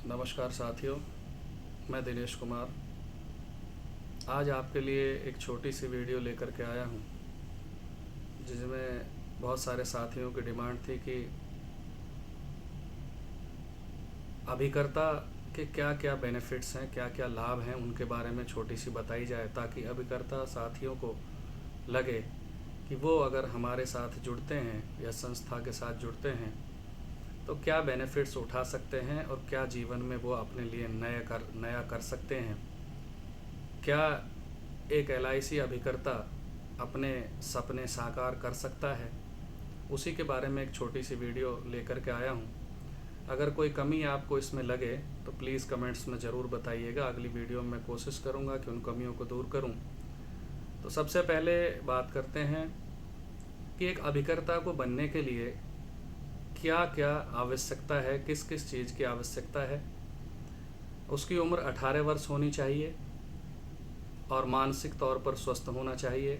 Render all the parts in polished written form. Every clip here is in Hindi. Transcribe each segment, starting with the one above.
नमस्कार साथियों, मैं दिनेश कुमार आज आपके लिए एक छोटी सी वीडियो लेकर के आया हूँ, जिसमें बहुत सारे साथियों की डिमांड थी कि अभिकर्ता के क्या क्या बेनिफिट्स हैं, क्या क्या लाभ हैं, उनके बारे में छोटी सी बताई जाए, ताकि अभिकर्ता साथियों को लगे कि वो अगर हमारे साथ जुड़ते हैं या संस्था के साथ जुड़ते हैं तो क्या बेनिफिट्स उठा सकते हैं और क्या जीवन में वो अपने लिए नया कर सकते हैं। क्या एक LIC अभिकर्ता अपने सपने साकार कर सकता है, उसी के बारे में एक छोटी सी वीडियो लेकर के आया हूँ। अगर कोई कमी आपको इसमें लगे तो प्लीज़ कमेंट्स में ज़रूर बताइएगा। अगली वीडियो में मैं कोशिश करूँगा कि उन कमियों को दूर करूँ। तो सबसे पहले बात करते हैं कि एक अभिकर्ता को बनने के लिए क्या क्या आवश्यकता है, किस किस चीज़ की आवश्यकता है। उसकी उम्र 18 वर्ष होनी चाहिए और मानसिक तौर पर स्वस्थ होना चाहिए।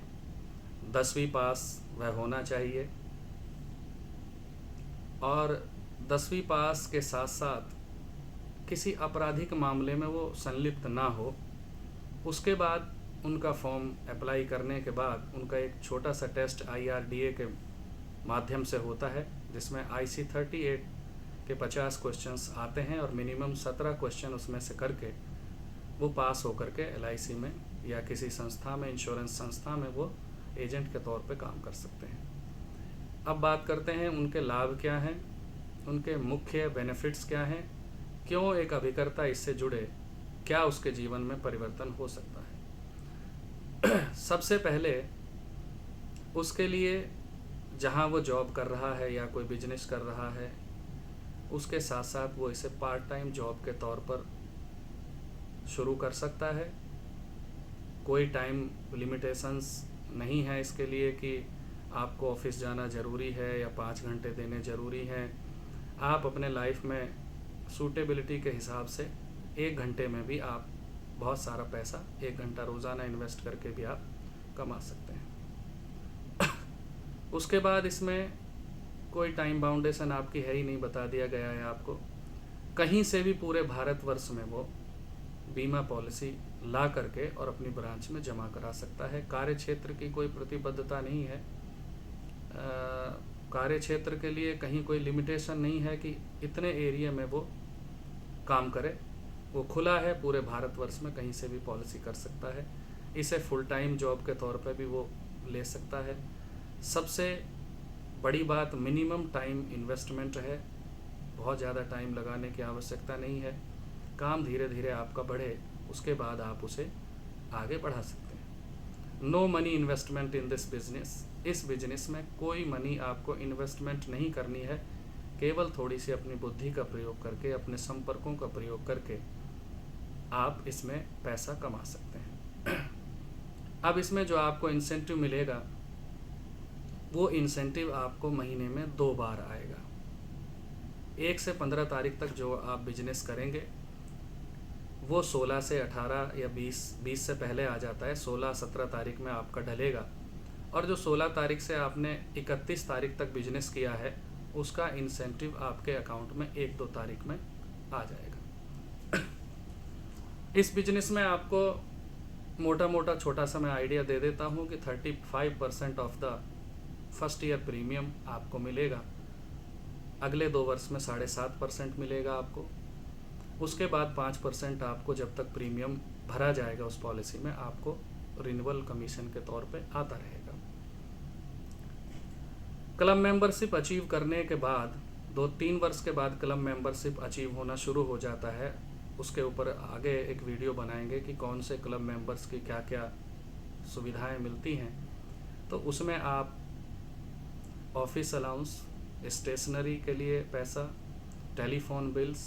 10वीं पास वह होना चाहिए और 10वीं पास के साथ साथ किसी आपराधिक मामले में वो संलिप्त ना हो। उसके बाद उनका फॉर्म अप्लाई करने के बाद उनका एक छोटा सा टेस्ट IRDA के माध्यम से होता है, जिसमें IC38 के 50 क्वेश्चंस आते हैं और मिनिमम 17 क्वेश्चन उसमें से करके वो पास होकर के LIC में या किसी संस्था में, इंश्योरेंस संस्था में वो एजेंट के तौर पे काम कर सकते हैं। अब बात करते हैं उनके लाभ क्या हैं, उनके मुख्य बेनिफिट्स क्या हैं, क्यों एक अभिकर्ता इससे जुड़े, क्या उसके जीवन में परिवर्तन हो सकता है। सबसे पहले उसके लिए जहाँ वो जॉब कर रहा है या कोई बिजनेस कर रहा है, उसके साथ साथ वो इसे पार्ट टाइम जॉब के तौर पर शुरू कर सकता है। कोई टाइम लिमिटेशंस नहीं है इसके लिए कि आपको ऑफिस जाना ज़रूरी है या 5 घंटे देने ज़रूरी हैं। आप अपने लाइफ में सूटेबिलिटी के हिसाब से 1 घंटे में भी आप बहुत सारा पैसा 1 घंटा रोज़ाना इन्वेस्ट करके भी आप कमा सकते हैं। उसके बाद इसमें कोई टाइम बाउंडेशन आपकी है ही नहीं, बता दिया गया है आपको। कहीं से भी पूरे भारतवर्ष में वो बीमा पॉलिसी ला करके और अपनी ब्रांच में जमा करा सकता है। कार्य क्षेत्र की कोई प्रतिबद्धता नहीं है, कार्य क्षेत्र के लिए कहीं कोई लिमिटेशन नहीं है कि इतने एरिया में वो काम करे। वो खुला है, पूरे भारतवर्ष में कहीं से भी पॉलिसी कर सकता है। इसे फुल टाइम जॉब के तौर पे भी वो ले सकता है। सबसे बड़ी बात, मिनिमम टाइम इन्वेस्टमेंट है, बहुत ज़्यादा टाइम लगाने की आवश्यकता नहीं है। काम धीरे धीरे आपका बढ़े, उसके बाद आप उसे आगे बढ़ा सकते हैं। No money investment in this business. इस बिजनेस में कोई मनी आपको इन्वेस्टमेंट नहीं करनी है, केवल थोड़ी सी अपनी बुद्धि का प्रयोग करके, अपने संपर्कों का प्रयोग करके आप इसमें पैसा कमा सकते हैं। अब इसमें जो आपको इंसेंटिव मिलेगा, वो इंसेंटिव आपको महीने में 2 बार आएगा। 1 से 15 तारीख तक जो आप बिजनेस करेंगे वो 16 से 18 या 20 से पहले आ जाता है। 16-17 तारीख में आपका ढलेगा और जो 16 तारीख से आपने 31 तारीख तक बिजनेस किया है, उसका इंसेंटिव आपके अकाउंट में 1-2 तारीख में आ जाएगा। इस बिजनेस में आपको मोटा मोटा छोटा सा मैं आइडिया दे देता हूँ कि 35% of the first year premium आपको मिलेगा। अगले 2 वर्ष में 7.5% मिलेगा आपको। उसके बाद 5% आपको जब तक प्रीमियम भरा जाएगा उस पॉलिसी में, आपको रिन्यूअल कमीशन के तौर पे आता रहेगा। क्लब मेंबरशिप अचीव करने के बाद 2-3 वर्ष के बाद क्लब मेंबरशिप अचीव होना शुरू हो जाता है। उसके ऊपर आगे एक वीडियो बनाएंगे कि कौन से क्लब मेंबर्स की क्या क्या सुविधाएं मिलती हैं। तो उसमें आप ऑफिस अलाउंस, स्टेशनरी के लिए पैसा, टेलीफोन बिल्स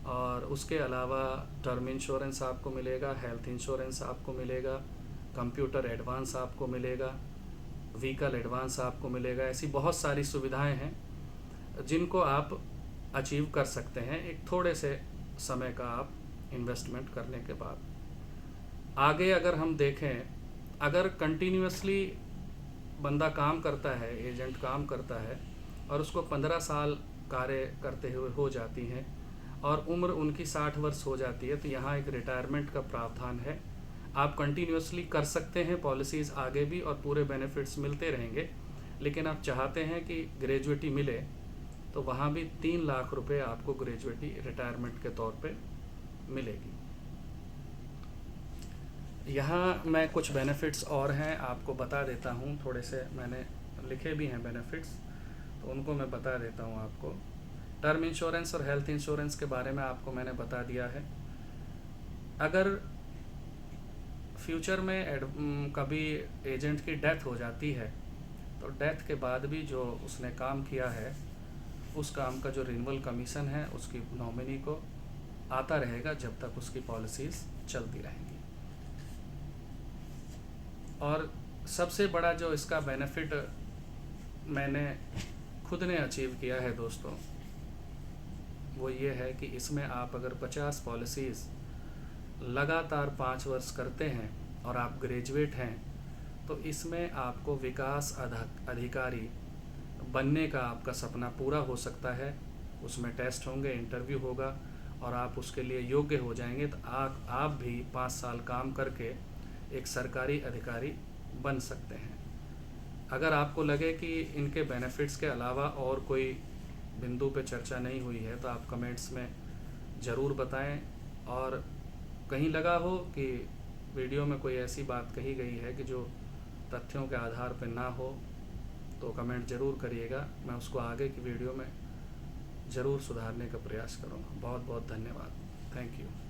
और उसके अलावा टर्म इंश्योरेंस आपको मिलेगा, हेल्थ इंश्योरेंस आपको मिलेगा, कंप्यूटर एडवांस आपको मिलेगा, व्हीकल एडवांस आपको मिलेगा। ऐसी बहुत सारी सुविधाएं हैं जिनको आप अचीव कर सकते हैं एक थोड़े से समय का आप इन्वेस्टमेंट करने के बाद। आगे अगर हम देखें, अगर कंटिन्यूसली बंदा काम करता है, एजेंट काम करता है और उसको 15 साल कार्य करते हुए हो जाती हैं और उम्र उनकी 60 वर्ष हो जाती है, तो यहाँ एक रिटायरमेंट का प्रावधान है। आप कंटिन्यूसली कर सकते हैं पॉलिसीज़ आगे भी और पूरे बेनिफिट्स मिलते रहेंगे, लेकिन आप चाहते हैं कि ग्रेजुएटी मिले तो वहाँ भी 3 लाख रुपए आपको ग्रेजुएटी रिटायरमेंट के तौर पे मिलेगी। यहाँ मैं कुछ बेनिफिट्स और हैं आपको बता देता हूँ, थोड़े से मैंने लिखे भी हैं बेनिफिट्स, तो उनको मैं बता देता हूँ आपको। टर्म इंश्योरेंस और हेल्थ इंश्योरेंस के बारे में आपको मैंने बता दिया है। अगर फ्यूचर में कभी एजेंट की डेथ हो जाती है तो डेथ के बाद भी जो उसने काम किया है उस काम का जो रिन्यूअल कमीशन है उसकी नॉमिनी को आता रहेगा जब तक उसकी पॉलिसीज़ चलती रहेंगी। और सबसे बड़ा जो इसका बेनिफिट मैंने खुद ने अचीव किया है दोस्तों, वो ये है कि इसमें आप अगर 50 पॉलिसीज़ लगातार 5 वर्ष करते हैं और आप ग्रेजुएट हैं तो इसमें आपको विकास अधिकारी बनने का आपका सपना पूरा हो सकता है। उसमें टेस्ट होंगे, इंटरव्यू होगा और आप उसके लिए योग्य हो जाएंगे तो आप भी 5 साल काम करके एक सरकारी अधिकारी बन सकते हैं। अगर आपको लगे कि इनके बेनिफिट्स के अलावा और कोई बिंदु पे चर्चा नहीं हुई है तो आप कमेंट्स में ज़रूर बताएं, और कहीं लगा हो कि वीडियो में कोई ऐसी बात कही गई है कि जो तथ्यों के आधार पर ना हो तो कमेंट ज़रूर करिएगा, मैं उसको आगे की वीडियो में ज़रूर सुधारने का प्रयास करूँगा। बहुत बहुत धन्यवाद। Thank you.